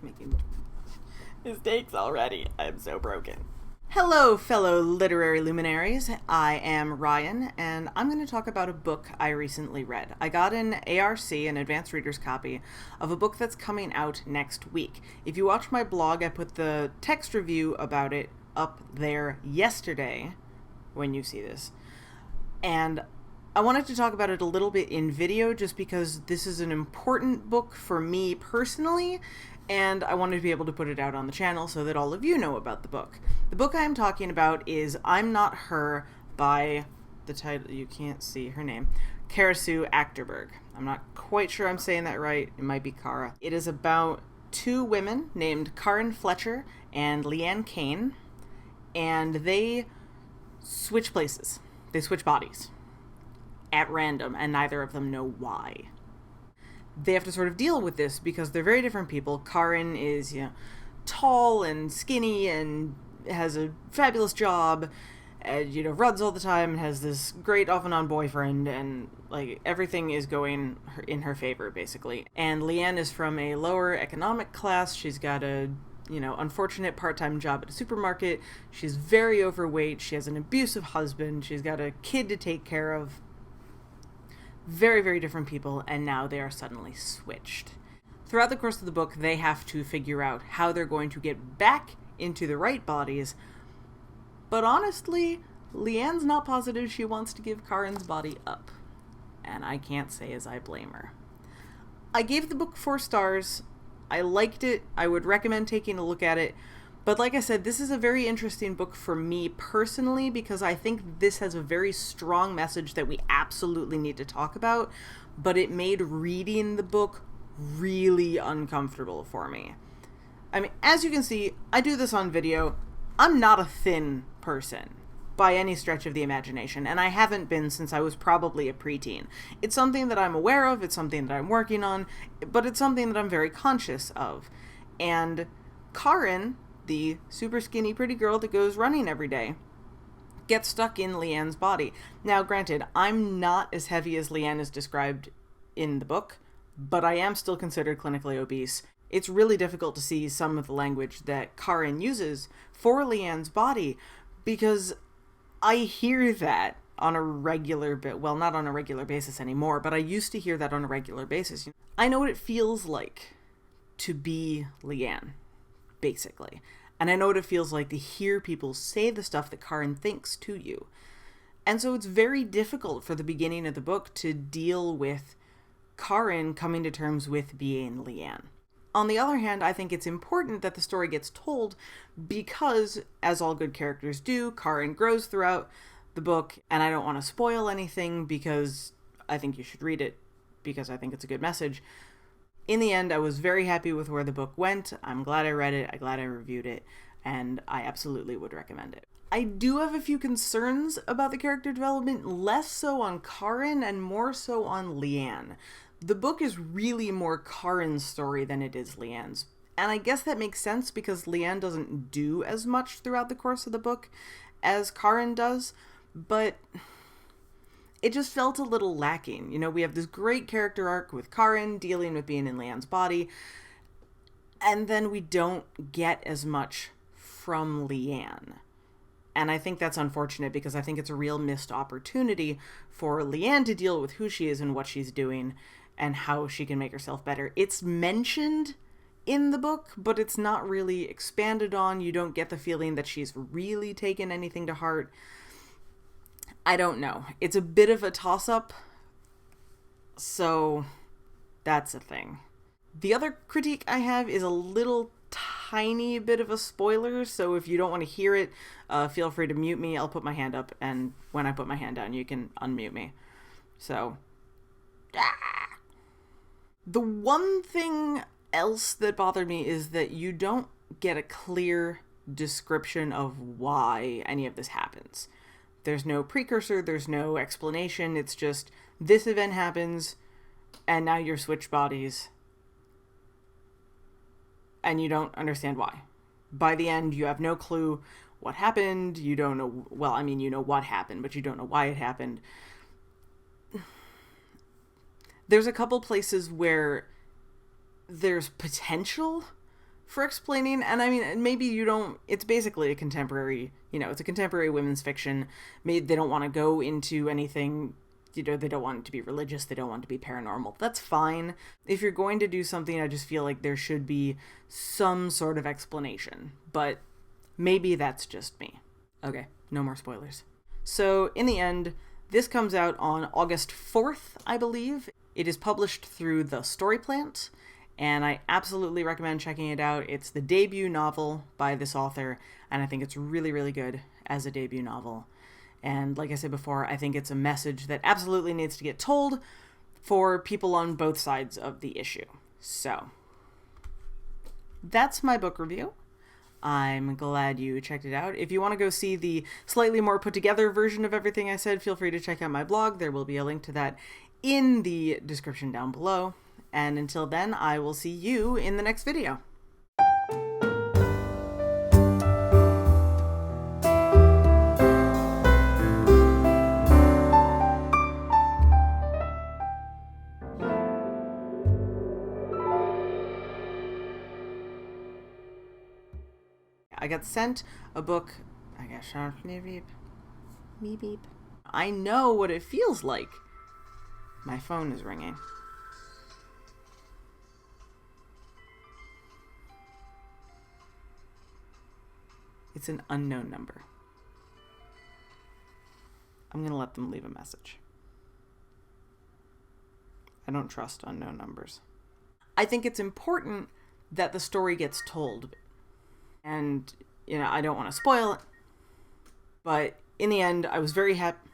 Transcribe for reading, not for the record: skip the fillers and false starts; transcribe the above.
Making mistakes already. I'm so broken. Hello, fellow literary luminaries. I am Ryan, and I'm going to talk about a book I recently read. I got an ARC, an advanced reader's copy, of a book that's coming out next week. If you watch my blog, I put the text review about it up there yesterday, when you see this. And I wanted to talk about it a little bit in video just because this is an important book for me personally, and I wanted to be able to put it out on the channel so that all of you know about the book. The book I am talking about is I'm Not Her by, the title, you can't see her name, Kara-Sue Achterberg. I'm not quite sure I'm saying that right. It might be Kara. It is about two women named Karin Fletcher and Leanne Kane, and they switch places. They switch bodies at random, and neither of them know why. They have to sort of deal with this because they're very different people. Karin is, tall and skinny and has a fabulous job and, runs all the time and has this great off-and-on boyfriend, and, everything is going in her favor, basically. And Leanne is from a lower economic class. She's got a unfortunate part-time job at a supermarket. She's very overweight. She has an abusive husband. She's got a kid to take care of. Very, very different people, and now they are suddenly switched. Throughout the course of the book, they have to figure out how they're going to get back into the right bodies, but honestly, Leanne's not positive she wants to give Karin's body up, and I can't say as I blame her. I gave the book 4 stars. I liked it. I would recommend taking a look at it. But like I said, this is a very interesting book for me personally because I think this has a very strong message that we absolutely need to talk about, but it made reading the book really uncomfortable for me. I mean, as you can see, I do this on video. I'm not a thin person by any stretch of the imagination, and I haven't been since I was probably a preteen. It's something that I'm aware of, it's something that I'm working on, but it's something that I'm very conscious of. And Karin, the super skinny pretty girl that goes running every day, gets stuck in Leanne's body. Now, granted, I'm not as heavy as Leanne is described in the book, but I am still considered clinically obese. It's really difficult to see some of the language that Karin uses for Leanne's body because I hear that on a regular not on a regular basis anymore, but I used to hear that on a regular basis. I know what it feels like to be Leanne, basically. And I know what it feels like to hear people say the stuff that Karin thinks to you. And so it's very difficult for the beginning of the book to deal with Karin coming to terms with being Leanne. On the other hand, I think it's important that the story gets told because, as all good characters do, Karin grows throughout the book, and I don't want to spoil anything because I think you should read it because I think it's a good message. In the end, I was very happy with where the book went. I'm glad I read it. I'm glad I reviewed it. And I absolutely would recommend it. I do have a few concerns about the character development, less so on Karin and more so on Leanne. The book is really more Karin's story than it is Leanne's. And I guess that makes sense because Leanne doesn't do as much throughout the course of the book as Karin does. But it just felt a little lacking. We have this great character arc with Karin dealing with being in Leanne's body, and then we don't get as much from Leanne. And I think that's unfortunate because I think it's a real missed opportunity for Leanne to deal with who she is and what she's doing and how she can make herself better. It's mentioned in the book, but it's not really expanded on. You don't get the feeling that she's really taken anything to heart. I don't know. It's a bit of a toss-up, so that's a thing. The other critique I have is a little tiny bit of a spoiler, so if you don't want to hear it, feel free to mute me. I'll put my hand up, and when I put my hand down, you can unmute me. So, the one thing else that bothered me is that you don't get a clear description of why any of this happens. There's no precursor, there's no explanation, it's just, this event happens, and now you're switched bodies, and you don't understand why. By the end, you have no clue what happened, you don't know, you know what happened, but you don't know why it happened. There's a couple places where there's potential for explaining, and I mean, maybe you don't, it's basically a contemporary, it's a contemporary women's fiction. Maybe they don't want to go into anything, they don't want it to be religious, they don't want it to be paranormal. That's fine. If you're going to do something, I just feel like there should be some sort of explanation, but maybe that's just me. Okay, no more spoilers. So, in the end, this comes out on August 4th, I believe. It is published through The Story Plant, and I absolutely recommend checking it out. It's the debut novel by this author, and I think it's really, really good as a debut novel. And like I said before, I think it's a message that absolutely needs to get told for people on both sides of the issue. So, that's my book review. I'm glad you checked it out. If you want to go see the slightly more put together version of everything I said, feel free to check out my blog. There will be a link to that in the description down below. And until then, I will see you in the next video. I got sent a book. I got shot. Beep. Beep. I know what it feels like. My phone is ringing. It's an unknown number. I'm going to let them leave a message. I don't trust unknown numbers. I think it's important that the story gets told. And, I don't want to spoil it. But in the end, I was very happy.